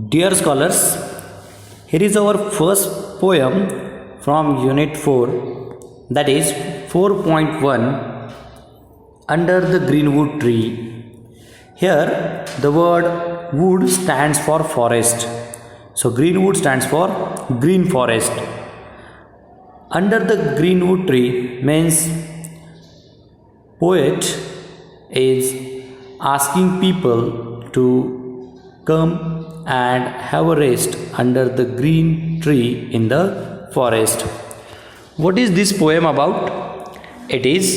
Dear scholars, here is our first poem from Unit 4, that is 4.1, Under the Greenwood Tree. Here the word wood stands for forest. So greenwood stands for green forest. Under the greenwood tree means poet is asking people to come and have a rest under the green tree in the forest. What is this poem about? It is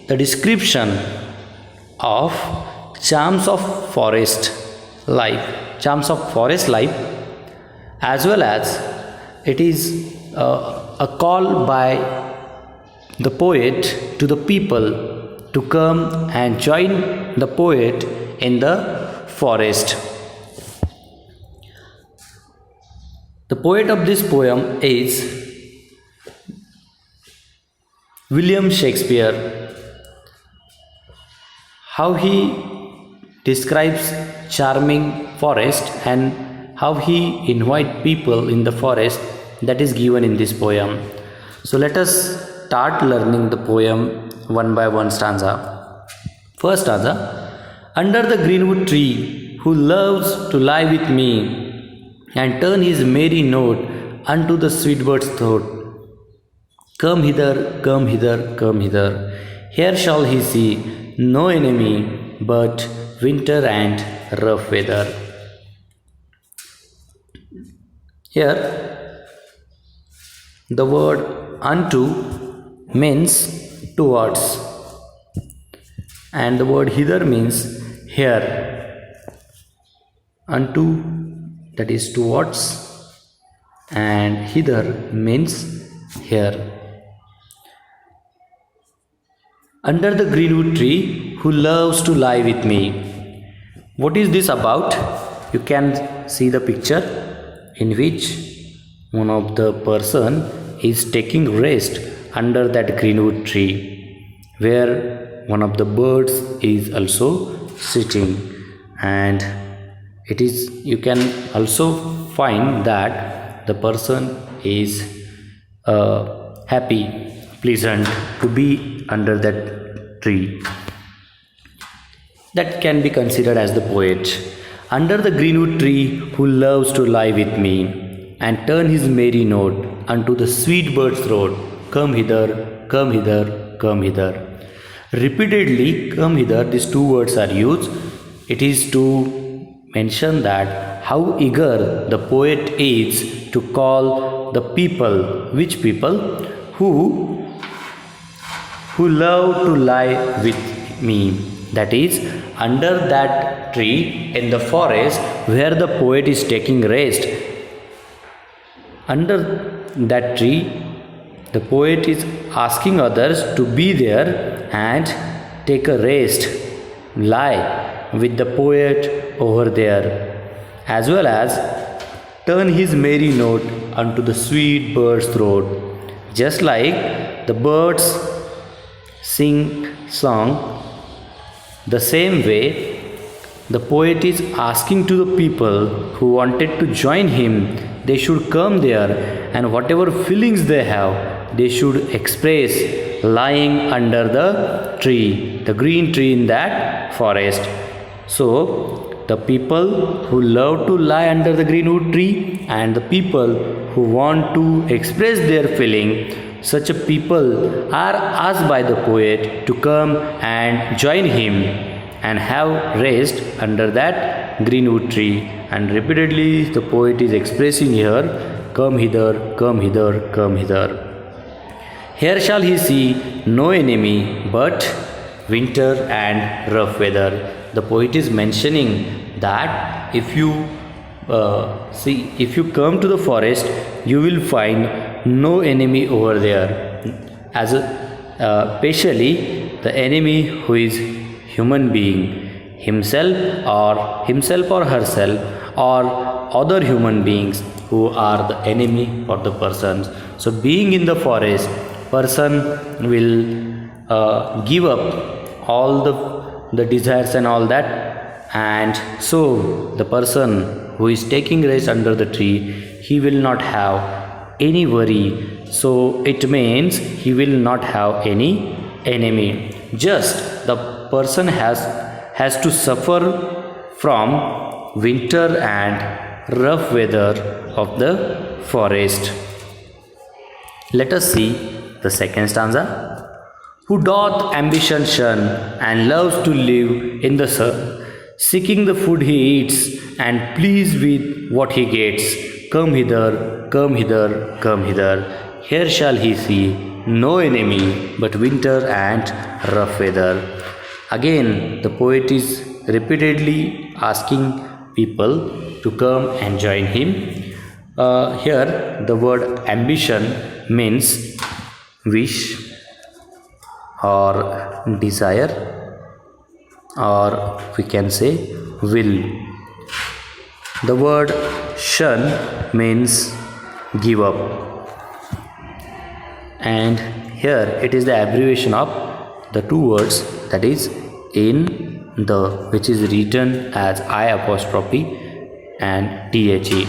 the description of charms of forest life, as well as it is a call by the poet to the people to come and join the poet in the forest. The poet of this poem is William Shakespeare. How he describes charming forest and how he invite people in the forest, that is given in this poem. So let us start learning the poem one by one stanza. First stanza: under the greenwood tree, who loves to lie with me and turn his merry note unto the sweet bird's throat. Come hither, come hither, come hither. Here shall he see no enemy but winter and rough weather. Here the word unto means towards, and the word hither means here. Unto, that is towards, and hither means here. Under the greenwood tree, who loves to lie with me. What is this about? You can see the picture in which one of the person is taking rest under that greenwood tree, where one of the birds is also sitting, and it is, you can also find that the person is happy, pleasant to be under that tree. That can be considered as the poet. Under the greenwood tree, who loves to lie with me and turn his merry note unto the sweet bird's throat. Come hither, come hither, come hither. Repeatedly, come hither, these two words are used. It is to mention that how eager the poet is to call the people. Which people? Who love to lie with me. That is, under that tree in the forest where the poet is taking rest. Under that tree, the poet is asking others to be there and take a rest, lie with the poet over there, as well as turn his merry note unto the sweet bird's throat. Just like the birds sing song, the same way the poet is asking to the people who wanted to join him, they should come there, and whatever feelings they have, they should express lying under the tree, the green tree in that forest. So the people who love to lie under the greenwood tree and the people who want to express their feeling, such a people are asked by the poet to come and join him and have rest under that greenwood tree. And repeatedly the poet is expressing here, come hither, come hither, come hither. Here shall he see no enemy but winter and rough weather. The poet is mentioning that if you come to the forest, you will find no enemy over there, as especially the enemy who is human being, himself or herself, or other human beings who are the enemy for the persons. So being in the forest, person will give up all the desires and all that, and so the person who is taking rest under the tree, he will not have any worry. So it means he will not have any enemy. Just the person has to suffer from winter and rough weather of the forest. Let us see the second stanza. Who doth ambition shun and loves to live in the sun, seeking the food he eats and pleased with what he gets. Come hither, come hither, come hither. Here shall he see no enemy but winter and rough weather. Again, the poet is repeatedly asking people to come and join him. Here, the word ambition means wish or desire, or we can say will. The word shun means give up, and here it is the abbreviation of the two words, that is in the, which is written as I apostrophe and the.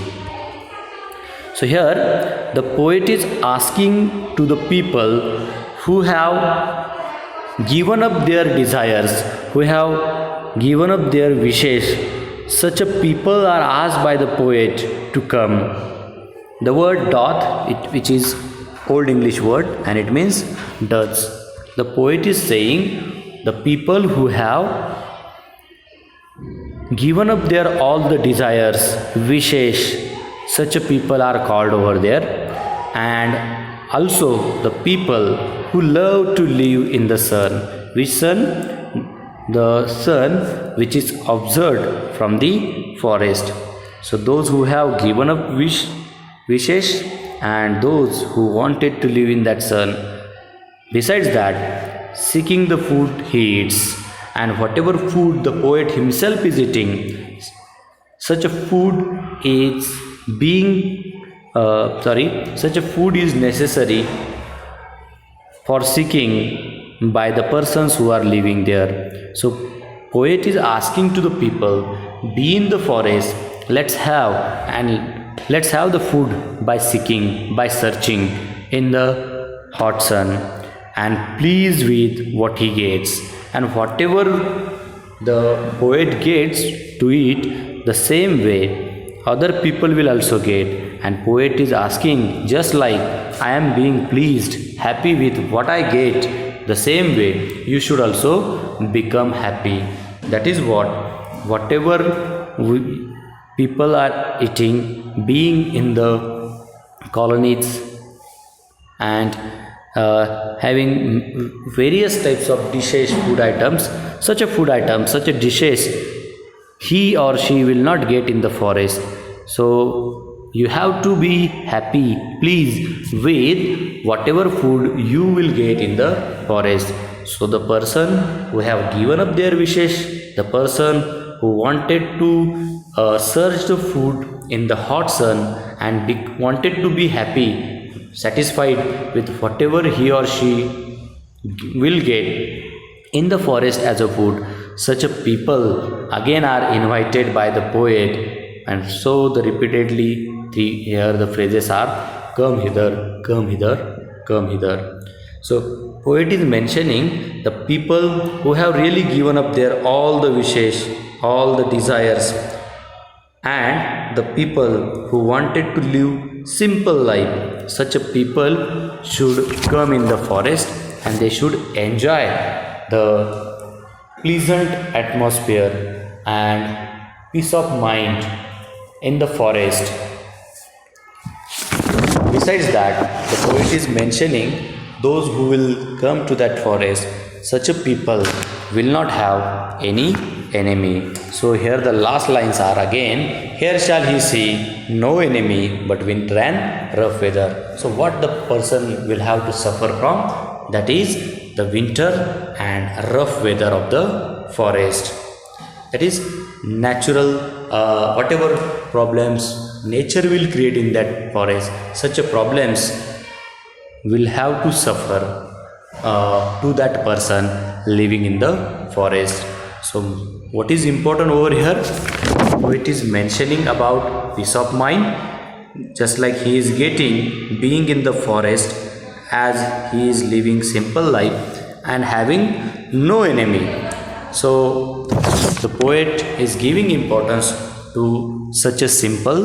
So here the poet is asking to the people who have given up their desires, who have given up their wishes. Such a people are asked by the poet to come. The word doth, which is Old English word, and it means does. The poet is saying the people who have given up their all the desires, wishes, such a people are called over there. And also the people who love to live in the sun. Which sun? The sun which is observed from the forest. So those who have given up wishes and those who wanted to live in that sun. Besides that, seeking the food he eats, and whatever food the poet himself is eating, such a food is such a food is necessary for seeking by the persons who are living there. So poet is asking to the people, be in the forest, let's have the food by seeking, by searching in the hot sun, and pleased with what he gets. And whatever the poet gets to eat, the same way other people will also get. And poet is asking, just like I am being pleased, happy with what I get, the same way you should also become happy. That is whatever people are eating, being in the colonies and having various types of dishes, food items, such a dishes he or she will not get in the forest. So you have to be happy, pleased with whatever food you will get in the forest. So the person who have given up their wishes, the person who wanted to search the food in the hot sun and wanted to be happy, satisfied with whatever he or she will get in the forest as a food, such a people again are invited by the poet. And so the repeatedly here the phrases are come hither, come hither, come hither. So poet is mentioning the people who have really given up their all the wishes, all the desires, and the people who wanted to live simple life. Such a people should come in the forest and they should enjoy the pleasant atmosphere and peace of mind in the forest. Besides that, the poet is mentioning those who will come to that forest, such a people will not have any enemy. So here the last lines are again, here shall he see no enemy but winter and rough weather. So what the person will have to suffer from, that is the winter and rough weather of the forest. That is natural, whatever problems nature will create in that forest, such a problems will have to suffer to that person living in the forest. So what is important over here? It is mentioning about peace of mind, just like he is getting being in the forest as he is living simple life and having no enemy. So the poet is giving importance to such a simple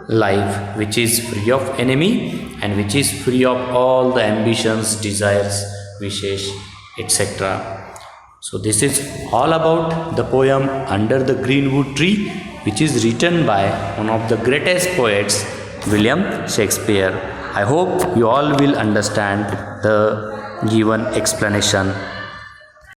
life which is free of enemy and which is free of all the ambitions, desires, wishes, etc. So this is all about the poem Under the Greenwood Tree, which is written by one of the greatest poets, William Shakespeare. I hope you all will understand the given explanation.